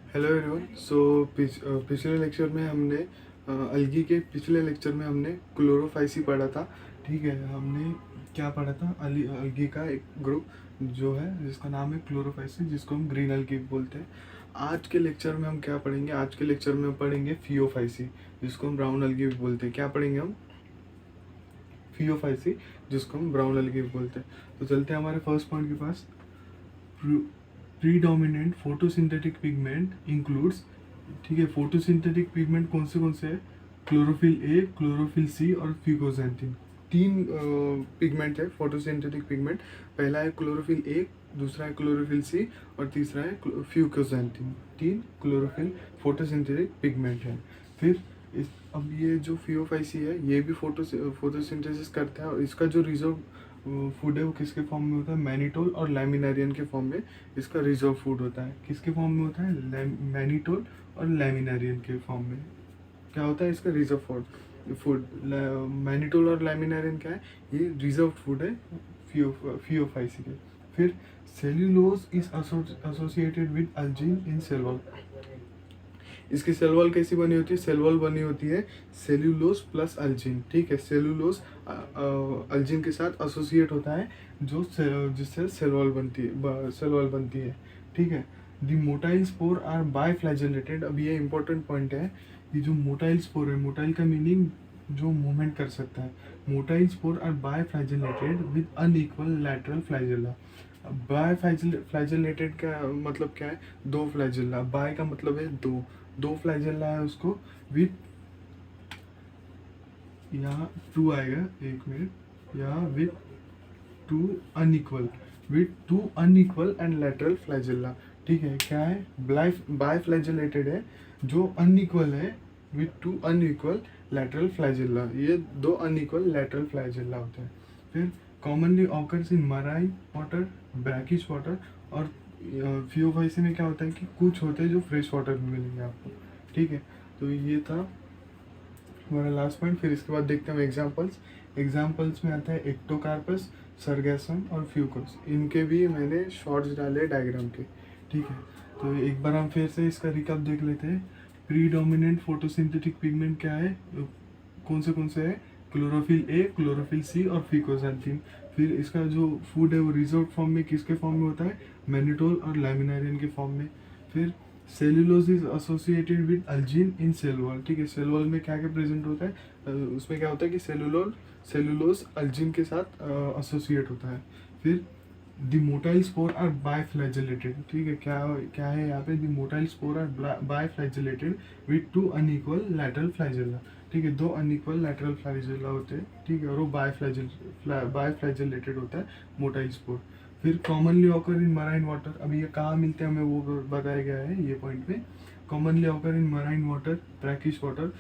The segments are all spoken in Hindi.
Hello everyone. पिछले लेक्चर में हमने अलगी के पिछले लेक्चर में हमने क्लोरोफाइसी पढ़ा था। ठीक है, हमने क्या पढ़ा था? अलगी का एक ग्रुप जो है जिसका नाम है क्लोरोफाइसी, जिसको हम ग्रीन अलगी बोलते हैं। आज के लेक्चर में हम क्या पढ़ेंगे? आज के लेक्चर में हम पढ़ेंगे फियोफाइसी, जिसको हम ब्राउन अलगी भी बोलते हैं। क्या पढ़ेंगे हम? फियोफाइसी, जिसको हम ब्राउन अलगी भी बोलते हैं। तो चलते हैं हमारे फर्स्ट पॉइंट के पास। Predominant photosynthetic pigment includes. ठीक है, फोटोसिंथेटिक पिगमेंट कौन से हैं? क्लोरोफिल ए, क्लोरोफिल सी और फ्यूकोजैंथिन। तीन पिगमेंट है फोटोसिंथेटिक पिगमेंट। पहला है क्लोरोफिल ए, दूसरा है क्लोरोफिल सी और तीसरा है फ्यूकोजैंथिन। तीन क्लोरोफिल फोटोसिंथेटिक पिगमेंट है। फिर अब ये जो फियोफाइसी है ये भी फोटोसिंथेसिस करता है, और इसका जो रिजर्व फूड है वो किसके फॉर्म में होता है? मैनिटोल और लैमिनारियन के फॉर्म में इसका रिजर्व फूड होता है। किसके फॉर्म में होता है? मैनिटोल और लैमिनारियन के फॉर्म में क्या होता है इसका रिजर्व फूड? मैनिटोल और लैमिनारियन क्या है? ये रिजर्व फूड है फियोफाइसी के। फिर cellulose is associated with algin in cell wall. इसकी सेल वॉल कैसी बनी होती है? सेल वॉल बनी होती है सेल्यूलोज प्लस अल्जीन। ठीक है, सेल्यूलोज अल्जीन के साथ एसोसिएट होता है, जिससे सेल वॉल बनती है। ठीक है, the motile spore are biflagellated. अब ये इंपॉर्टेंट पॉइंट है। ये जो मोटाइल स्पोर है, मोटाइल का मीनिंग जो मूवमेंट कर सकता है। Motile spore are biflagellated with unequal lateral flagella. Biflagellated का मतलब क्या है? दो फ्लैजेला। बाय का मतलब है दो, दो फ्लैजेला है उसको विथ, यहाँ टू आएगा, एक मिनट, यहाँ with to unequal and lateral flagella. ठीक है, क्या है? बाइफ्लैजेलेटेड है, जो अनइक्वल है, with to unequal lateral flagella. ये दो अनइक्वल लेटरल फ्लैजेला होते हैं। फिर commonly occurs in marine water, brackish water, और फियोफाइसी में क्या होता है कि कुछ होते हैं जो फ्रेश वाटर में मिलेंगे आपको। ठीक है, तो ये था हमारा लास्ट पॉइंट। फिर इसके बाद देखते हैं एग्जाम्पल्स में आता है एक्टोकार्पस, सरगैसम और फ्यूकस। इनके भी मैंने शॉर्ट्स डाले डायग्राम के। ठीक है, तो एक बार हम फिर से इसका रिकैप देख लेते हैं। प्रीडोमिनेंट फोटोसिंथेटिक पिगमेंट क्या है? कौन से है? क्लोरोफिल ए, क्लोरोफिल सी और फिकोजैंथिन। फिर इसका जो फूड है वो रिजर्व फॉर्म में किसके फॉर्म में होता है? मैनिटोल और लैमिनारियन के फॉर्म में। फिर cellulose is associated with algin in cell wall. ठीक है, सेल वॉल में क्या क्या प्रेजेंट होता है? उसमें क्या होता है कि सेलुलोज अल्जीन के साथ एसोसिएट होता है। फिर the motile spore are biflagellated. ठीक है, क्या क्या है यहाँ पे? The motile spore are biflagellated with two unequal lateral flagella. ठीक है, दो अनइक्वल लैटरल फ्लैजेला होते हैं। ठीक है, और वो बाइफ्लैजेलेटेड होता है मोटाइल स्पोर। फिर commonly occur in marine water. अभी ये कहाँ मिलते हैं हमें वो बताया गया है ये पॉइंट में। Commonly occur in marine water, brackish water,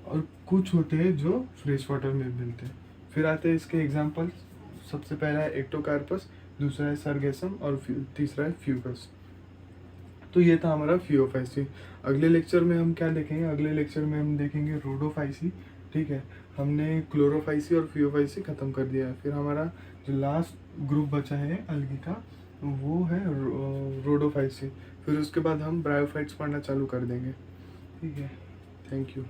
और कुछ होते हैं जो फ्रेश वाटर में मिलते हैं। फिर आते हैं इसके एग्जाम्पल। सबसे पहला है एक्टोकार्पस, दूसरा है सरगेसम और तीसरा है फ्यूकस। तो ये था हमारा फियोफाइसी। अगले लेक्चर में हम क्या देखेंगे? अगले लेक्चर में हम देखेंगे रोडोफाइसी। ठीक है, हमने क्लोरोफाइसी और फियोफाइसी ख़त्म कर दिया है। फिर हमारा जो लास्ट ग्रुप बचा है अलगी का वो है रोडोफाइसी। फिर उसके बाद हम ब्रायोफाइट्स पढ़ना चालू कर देंगे। ठीक है, थैंक यू।